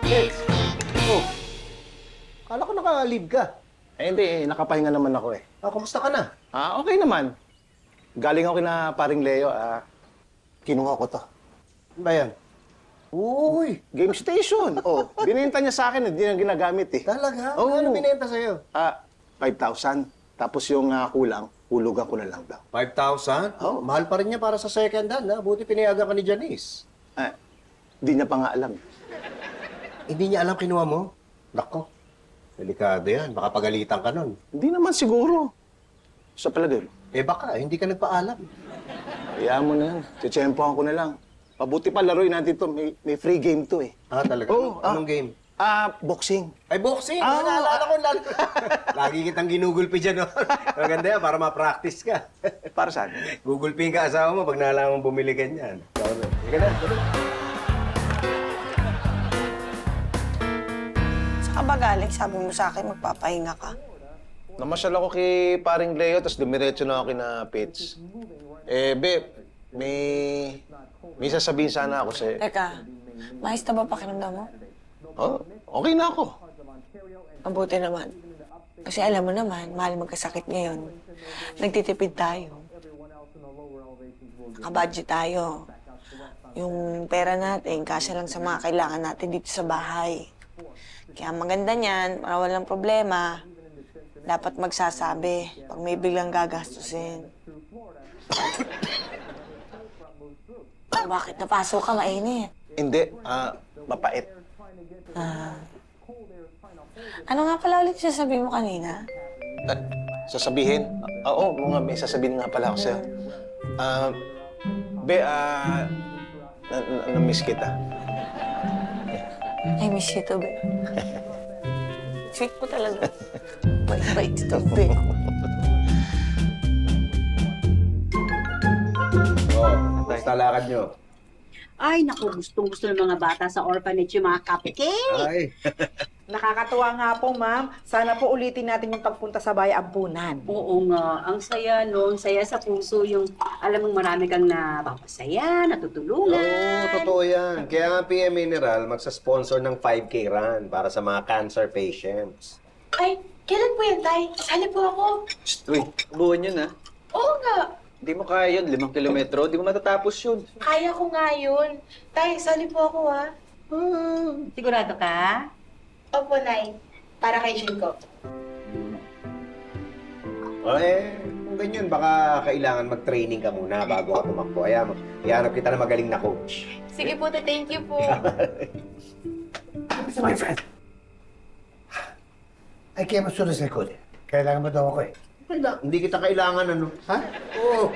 Lex, oh, kala ko naka-leave ka. Eh, hindi. Nakapahinga naman ako eh. Kumusta ka na? Okay naman. Galing ako kina paring Leo. Kinuha ko to. Ano ba yan? Uy, Game station. Binenta niya sa akin. Hindi na ginagamit eh. talaga? Oo. Ano binenta sa'yo? 5,000. Tapos yung kulang, hulugan ko na lang daw. 5,000? Oh, mahal pa rin niya para sa second hand, ha? Buti pinayagan ka ni Janice. Hindi niya pa nga alam. Hindi niya alam kinuha mo? Nako, delikado yan. Baka pagalitan ka nun. Hindi naman siguro. Sa palagay mo. Baka, hindi ka nagpaalam. Hayaan mo na yan. Tsitsempohan ko na lang. Mabuti pa laruin natin to. May free game to eh. Talaga? Oo, Anong game? Boxing. Ay, boxing! Naalala ko, lagi kitang ginugulpi dyan, no? Maganda yan, para ma-practice ka. Para saan? Gugulpin ka asawa mo pag nalaman bumili ka niyan. Sige na, tuloy. Saan ka ba galing? Sabi mo sa akin, magpapahinga ka. Namasyal ako kay paring Leo, tapos dumiretso na ako kina Pits. Be, may sasabihin sana ako sa'yo. Teka, maayos na ba pakiramdam mo? Okay na ako. Mabuti naman. Kasi alam mo naman, mahal magkasakit ngayon. Nagtitipid tayo. Nakabudget tayo. Yung pera natin, kasya lang sa mga kailangan natin dito sa bahay. Kaya maganda niyan, para walang problema, dapat magsasabi pag may biglang gagastusin. Bakit napasok ka? Mainit. Hindi, mapait. Ano nga pala ulit sasabihin mo kanina? Sasabihin? Oo, may sasabihin nga pala ako sa'yo. Be, na-miss kita. I miss you too, babe. Sweet mo talaga. Bait-bait ito, babe. Basta lakad nyo. Ay, naku, gustong-gusto ng mga bata sa orphanage yung mga cupcake. Ay. Nakakatuwa nga po, ma'am. Sana po ulitin natin yung pagpunta sa Bayan Ampunan. Oo nga, ang saya, no? Ang saya sa puso yung, alam mong marami kang napapasaya, natutulungan. Oo, totoo yan. Kaya nga PM Mineral magsa-sponsor ng 5K run para sa mga cancer patients. Ay, kailan po yan, Tay? Sali po ako. Uy, buwan yun ah. Oo nga. Hindi mo kaya yun, 5 kilometro, di mo matatapos yun. Kaya ko nga yun. Tay, sali po ako, ha? Sigurado ka? Opo, Nay. Para kay Jinko. Kung ganyan, baka kailangan mag-training ka muna bago ka tumakbo. Kaya ihanap kita na magaling na coach. Sige po, thank you po. My friend, I came as soon as I could. Kailangan mo daw ako eh. Hindi kita kailangan, ano? Ha? Oo.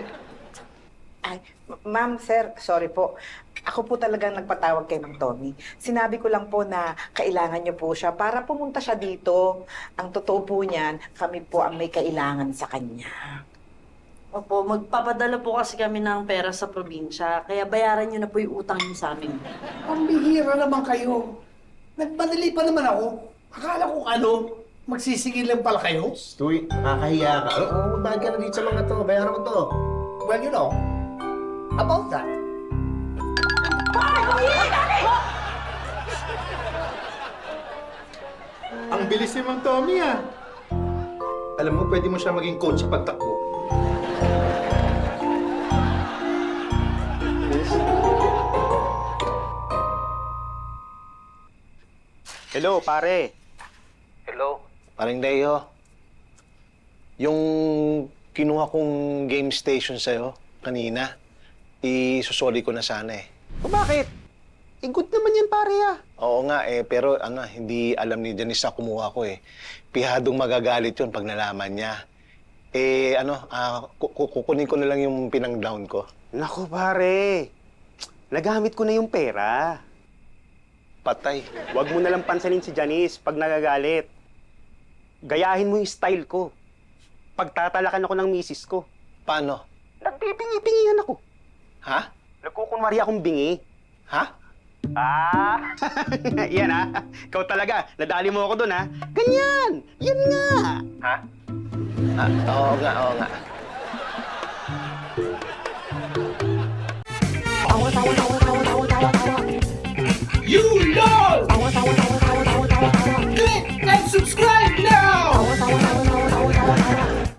Ay, ma'am, sir, sorry po. Ako po talagang nagpatawag kay Mang Tommy. Sinabi ko lang po na kailangan niyo po siya para pumunta siya dito. Ang totoo po niyan, kami po ang may kailangan sa kanya. Opo, magpapadala po kasi kami ng pera sa probinsya, kaya bayaran niyo na po yung utang niyo sa amin. Ang bihira naman kayo. Nagmadali pa naman ako. Akala ko ano, magsisingil lang pala kayo. Stuy, nakakahiya ka. Oo, dahil ka na dito sa mga to. Bayaran mo to. Well, you know, about that. Ang bilis ni Mang Tommy ah. Alam mo, pwede mo siya maging coach sa pagtakbo. Hello, pare. Hello. Paring Leo. Yung kinuha kong game station sa'yo kanina, isusoli ko na sana eh. Bakit? Good naman yan, pare ah. Oo nga pero hindi alam ni Janice na kumuha ko eh. Pihadong magagalit yun pag nalaman niya. Kukunin ko na lang yung pinang-down ko. Naku, pare. Nagamit ko na yung pera. Patay. Huwag mo nalang pansinin si Janice pag nagagalit. Gayahin mo yung style ko. Pagtatalakan ako ng misis ko. Paano? Nagbibingi-bingihan ako. Ha? Nagkukunwari akong bingi. Ha? Yan ha. Ikaw talaga. Nadali mo ako doon ha. Ganyan. Yan nga. Ha? Oo nga, oo nga. You know!